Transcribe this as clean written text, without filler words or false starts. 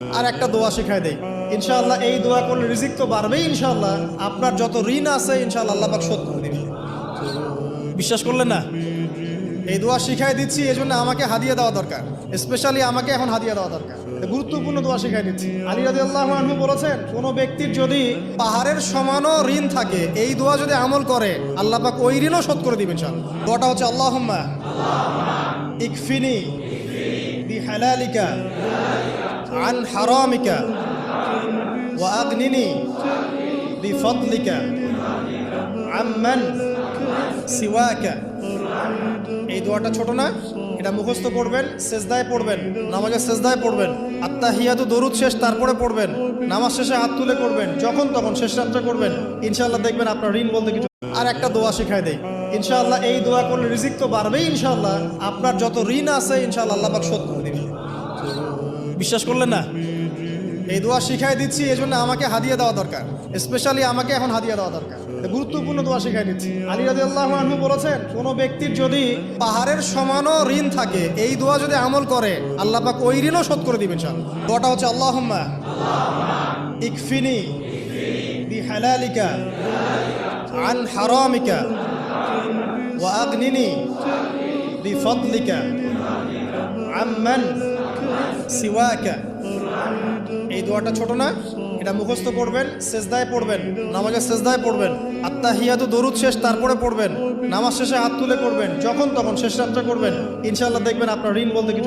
আর একটা দোয়া শেখায় দেই ইনশাআল্লাহ। এই দোয়া করলে রিজিক তো বাড়বেই ইনশাআল্লাহ। আপনার যত ঋণ আছে ইনশাআল্লাহ আল্লাহ পাক শোধ করে দিবেন। বিশ্বাস করলেন না? এই দোয়া শিখাই দিচ্ছি, এই জন্য আমাকে হাদিয়া দেওয়া দরকার। স্পেশালি আমাকে এখন হাদিয়া দেওয়া দরকার। গুরুত্বপূর্ণ দোয়া শিখাই দিচ্ছি। আলী রাদিয়াল্লাহু আনহু বলেছেন, কোনো ব্যক্তির যদি পাহাড়ের সমানও ঋণ থাকে, এই দোয়া যদি আমল করে আল্লাহ পাক ওই ঋণও শোধ করে দিবেন ইনশাআল্লাহ। দোয়াটা হচ্ছে আল্লাহুম্মা ইকফিনি বিহালালিকা আন হারামিকা ওয়া আগনিনি বিফদলিকা আম্মান সিওয়াকা। এই দোয়াটা ছোট না, এটা মুখস্থ করবেন, সেজদায় পড়বেন, নামাজের সেজদায় পড়বেন, আত্তাহিয়াতু দরুদ শেষ তারপরে পড়বেন, নামাজ শেষে হাত তুলে করবেন, যখন তখন শেষ রাত্রে করবেন, ইনশাআল্লাহ দেখবেন আপনার ঋণ বলতে কিছু। আর একটা দোয়া শেখায় দেই ইনশাআল্লাহ। এই দোয়া করলে রিজিক তো বাড়বেই ইনশাআল্লাহ। আপনার যত ঋণ আছে ইনশাআল্লাহ আল্লাহ পাক শোধ করে দিবেন। বিশ্বাস করলেন না? এই দোয়া শিখাই দিচ্ছি, এই জন্য আমাকে হাদিয়া দেওয়া দরকার। স্পেশালি আমাকে এখন হাদিয়া দেওয়া দরকার। গুরুত্বপূর্ণ দোয়া শিখাই দিচ্ছি। আলী রাদিয়াল্লাহু আনহু বলেছেন, কোনো ব্যক্তির যদি পাহাড়ের সমানও ঋণ থাকে, এই দোয়া যদি আমল করে আল্লাহ পাক ওই ঋণও শোধ করে দিবেন ইনশাআল্লাহ। দোয়াটা হচ্ছে আল্লাহুম্মা ইকফিনি বিহালালিকা আন হারামিকা ওয়া আগনিনি বিফদলিকা আম্মান সিওয়াকা। এই দোয়াটা ছোট না, এটা মুখস্থ করবেন, সেজদায় পড়বেন, নামাজের সেজদায় পড়বেন, আত্তাহিয়াতু দরুদ শেষ তারপরে পড়বেন, নামাজ শেষে হাত তুলে করবেন, যখন তখন শেষ রাত্রে করবেন, ইনশাআল্লাহ দেখবেন আপনার ঋণ বলতে কিছু।